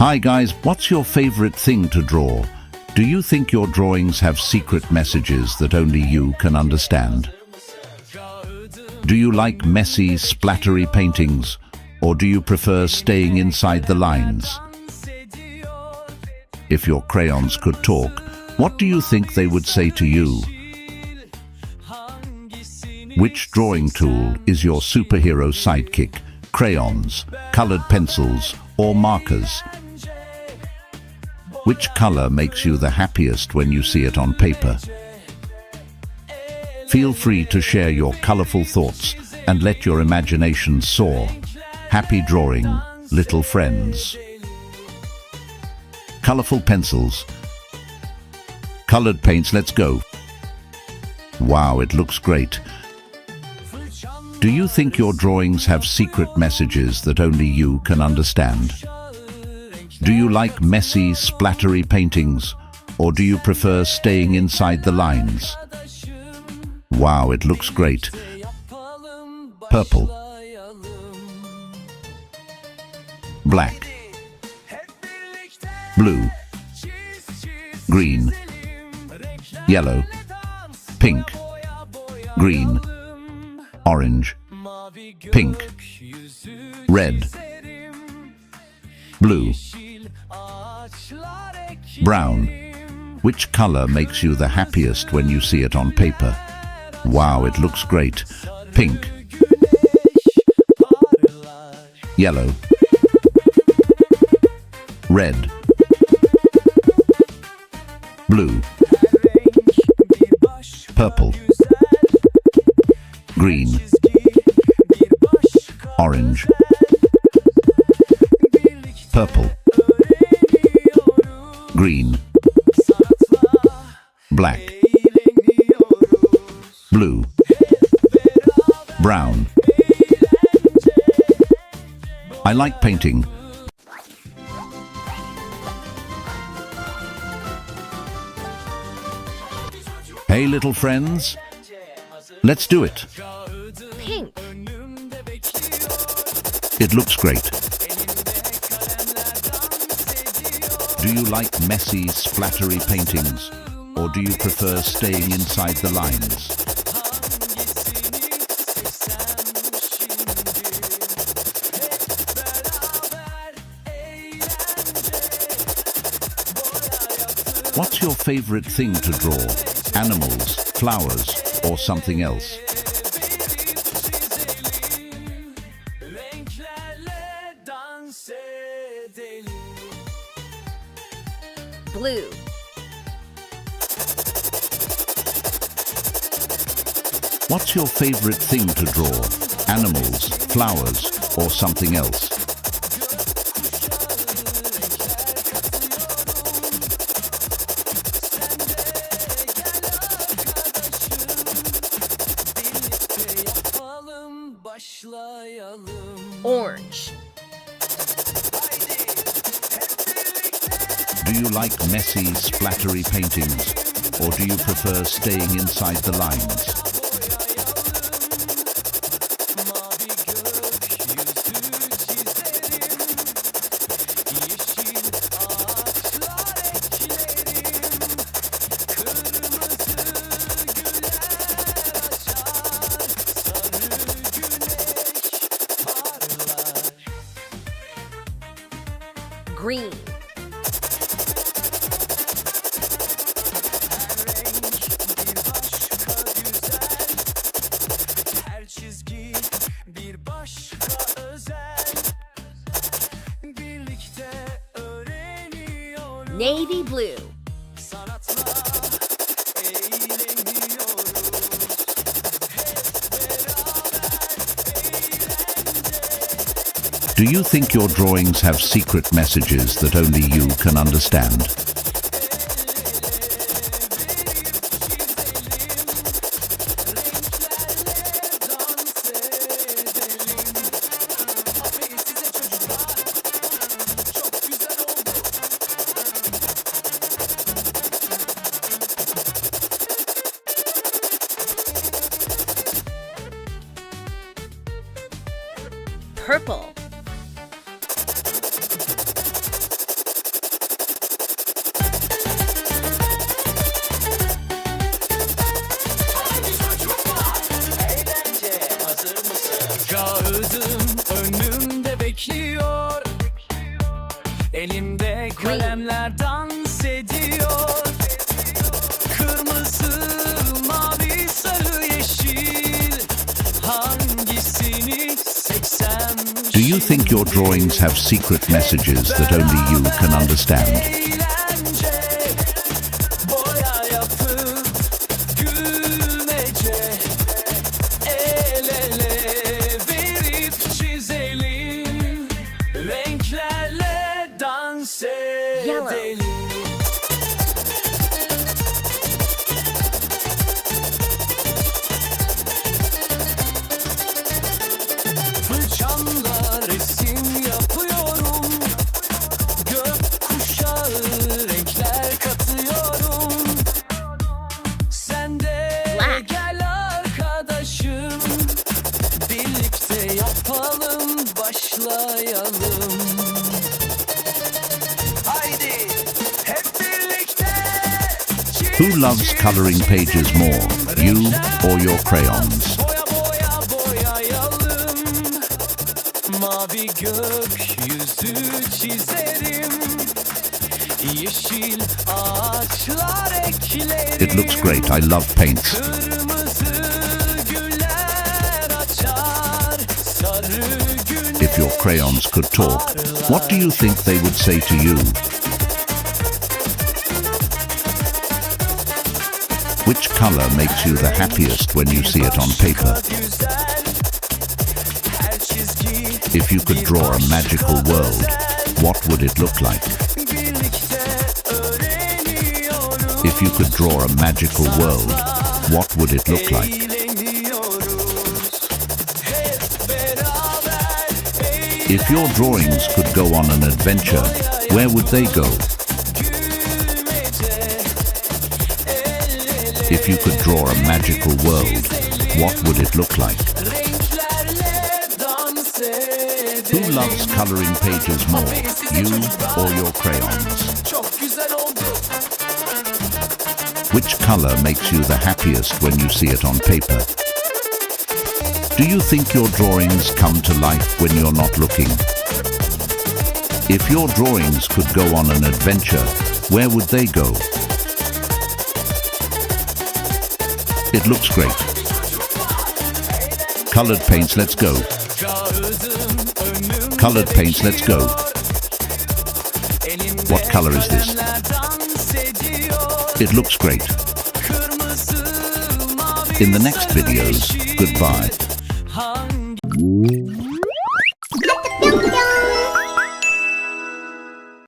Hi guys, what's your favorite thing to draw? Do you think your drawings have secret messages that only you can understand? Do you like messy, splattery paintings, or do you prefer staying inside the lines? If your crayons could talk, what do you think they would say to you? Which drawing tool is your superhero sidekick? Crayons, colored pencils, or markers? Which color makes you the happiest when you see it on paper? Feel free to share your colorful thoughts and let your imagination soar. Happy drawing, little friends. Colorful pencils. Colored paints, let's go. Wow, it looks great. Do you think your drawings have secret messages that only you can understand? Do you like messy, splattery paintings, or do you prefer staying inside the lines? Wow, it looks great. Purple. Black. Blue. Green. Yellow. Pink. Green. Orange. Pink. Red. Blue. Brown. Which color makes you the happiest when you see it on paper? Wow, it looks great. Pink. Yellow. Red. Blue. Purple. Green. Orange. Purple. Green. Black. Blue. Brown. I like painting. Hey little friends, let's do it. Pink. It looks great. Do you like messy, splattery paintings, or do you prefer staying inside the lines? What's your favorite thing to draw? Animals, flowers, or something else? Blue. What's your favorite thing to draw? Animals, flowers, or something else? Orange. Do you like messy, splattery paintings, or do you prefer staying inside the lines? Green. Navy blue. Do you think your drawings have secret messages that only you can understand? Purple. Kağıdım önümde bekliyor, elimde kalemler dans ediyor. Kırmızı, mavi, sarı, yeşil, hangisini seçsem? Do you think your drawings have secret messages that only you can understand? Eğlence, boya yapıp gülmece, el ele verip çizelim, renklerle dans Yellow. edelim. Fırçamla resim yapıyorum, gökkuşağı renkler katıyorum. Sen de Black. gel arkadaşım, birlikte yapalım, başlayalım. Haydi hep birlikte. Who loves coloring pages more, you or your crayons? Boya boya boyayalım, mavi gökyüzü çizerim, yeşil ağaçlar eklerim. It looks great. I love paints. Kırmızı güller açar, sarı güneş. If your crayons could talk, what do you think they would say to you? Which color makes you the happiest when you see it on paper? If you could draw a magical world, what would it look like? If you could draw a magical world, what would it look like? If your drawings could go on an adventure, where would they go? If you could draw a magical world, what would it look like? Who loves coloring pages more, you or your crayons? Which color makes you the happiest when you see it on paper? Do you think your drawings come to life when you're not looking? If your drawings could go on an adventure, where would they go? It looks great. Colored paints, let's go. Colored paints, let's go. What color is this? It looks great. In the next videos, goodbye.